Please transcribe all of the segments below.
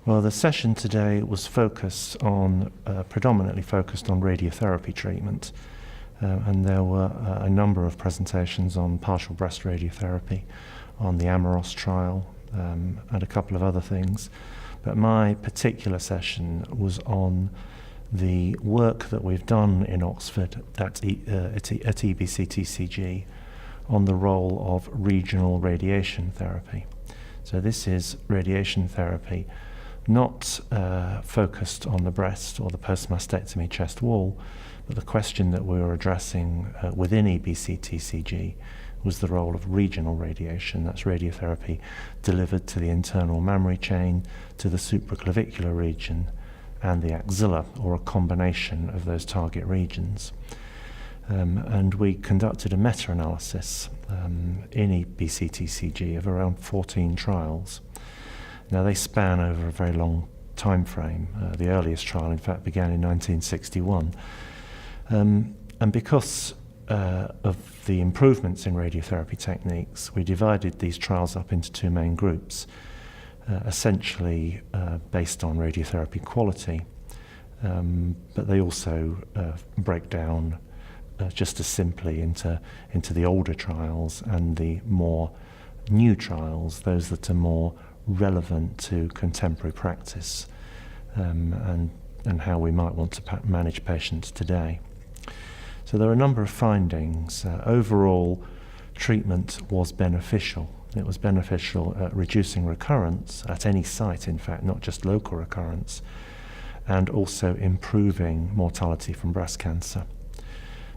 Well, the session today was predominantly focused on radiotherapy treatment, and there were a number of presentations on partial breast radiotherapy, on the AMAROS trial, and a couple of other things. But my particular session was on the work that we've done in Oxford at EBCTCG on the role of regional radiation therapy. So this is radiation therapy not focused on the breast or the post-mastectomy chest wall, but the question that we were addressing within EBCTCG was the role of regional radiation. That's radiotherapy delivered to the internal mammary chain, to the supraclavicular region, and the axilla, or a combination of those target regions. And we conducted a meta-analysis in EBCTCG of around 14 trials. Now, they span over a very long time frame. The earliest trial, in fact, began in 1961. And because of the improvements in radiotherapy techniques, we divided these trials up into two main groups, essentially based on radiotherapy quality, but they also break down just as simply into the older trials and the more new trials, those that are more relevant to contemporary practice and how we might want to manage patients today. So there are a number of findings. Overall, treatment was beneficial. It was beneficial at reducing recurrence at any site, in fact, not just local recurrence, and also improving mortality from breast cancer.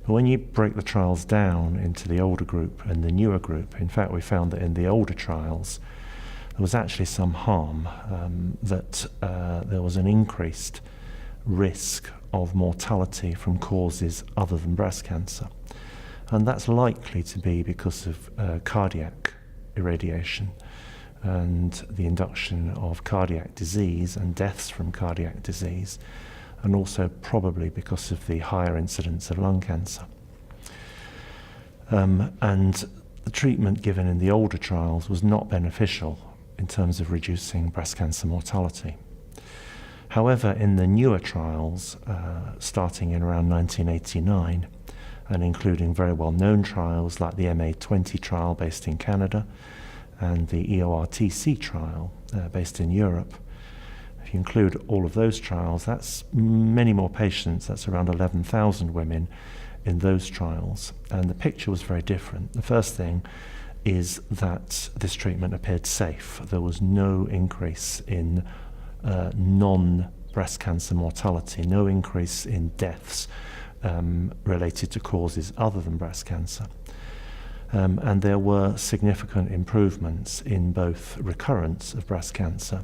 But when you break the trials down into the older group and the newer group, in fact, we found that in the older trials, there was actually some harm, that there was an increased risk of mortality from causes other than breast cancer. And that's likely to be because of cardiac irradiation and the induction of cardiac disease and deaths from cardiac disease, and also probably because of the higher incidence of lung cancer. And the treatment given in the older trials was not beneficial in terms of reducing breast cancer mortality. However, in the newer trials, starting in around 1989, and including very well-known trials like the MA20 trial based in Canada and the EORTC trial based in Europe, if you include all of those trials, that's many more patients. That's around 11,000 women in those trials. And the picture was very different. The first thing is that this treatment appeared safe. There was no increase in non-breast cancer mortality, no increase in deaths related to causes other than breast cancer. And there were significant improvements in both recurrence of breast cancer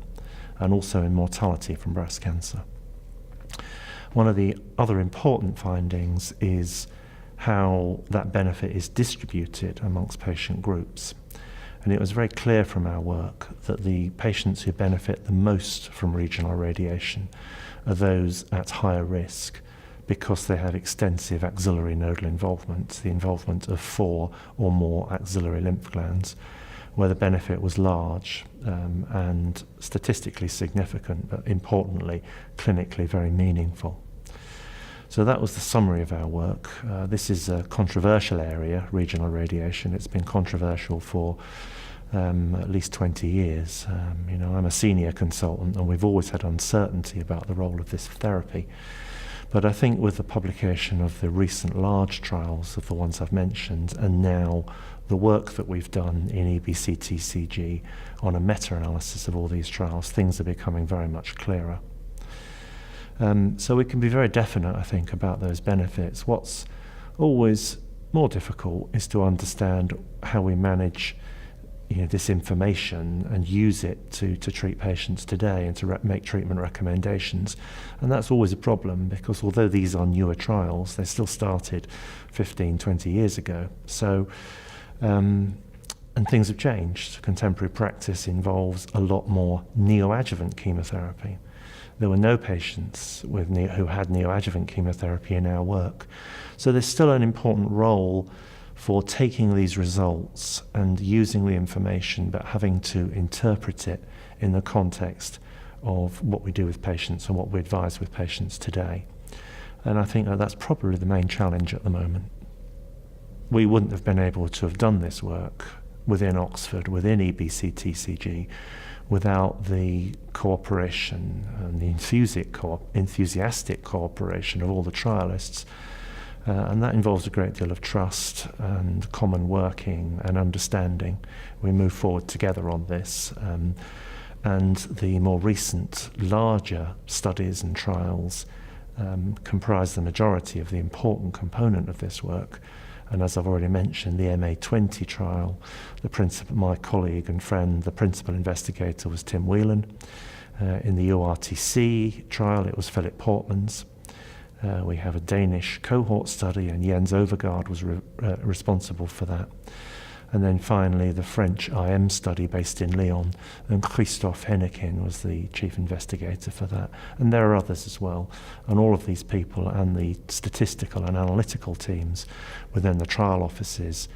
and also in mortality from breast cancer. One of the other important findings is how that benefit is distributed amongst patient groups. And it was very clear from our work that the patients who benefit the most from regional radiation are those at higher risk because they have extensive axillary nodal involvement, the involvement of 4 or more axillary lymph glands, where the benefit was large and statistically significant, but importantly, clinically very meaningful. So that was the summary of our work. This is a controversial area, regional radiation. It's been controversial for at least 20 years. I'm a senior consultant, and we've always had uncertainty about the role of this therapy. But I think with the publication of the recent large trials of the ones I've mentioned, and now the work that we've done in EBCTCG on a meta-analysis of all these trials, things are becoming very much clearer. So we can be very definite, I think, about those benefits. What's always more difficult is to understand how we manage this information and use it to treat patients today and to make treatment recommendations. And that's always a problem, because although these are newer trials, they still started 15, 20 years ago. So, and things have changed. Contemporary practice involves a lot more neoadjuvant chemotherapy. There were no patients who had neoadjuvant chemotherapy in our work. So there's still an important role for taking these results and using the information, but having to interpret it in the context of what we do with patients and what we advise with patients today. And I think that's probably the main challenge at the moment. We wouldn't have been able to have done this work within Oxford, within EBCTCG, without the cooperation and the enthusiastic cooperation of all the trialists. And that involves a great deal of trust and common working and understanding. We move forward together on this. And the more recent, larger studies and trials comprise the majority of the important component of this work. And as I've already mentioned, the MA20 trial, my colleague and friend, the principal investigator was Tim Whelan. In the URTC trial, it was Philip Portmans. We have a Danish cohort study, and Jens Overgaard was responsible for that. And then finally, the French IM study based in Lyon, and Christophe Hennequin was the chief investigator for that. And there are others as well. And all of these people and the statistical and analytical teams within the trial offices,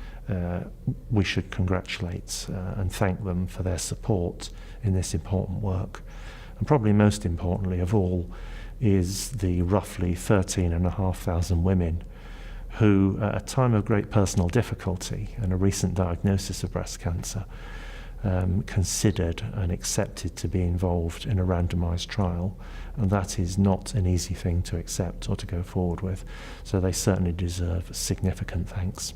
we should congratulate and thank them for their support in this important work. And probably most importantly of all is the roughly 13,500 women who, at a time of great personal difficulty and a recent diagnosis of breast cancer, considered and accepted to be involved in a randomized trial. And that is not an easy thing to accept or to go forward with. So they certainly deserve significant thanks.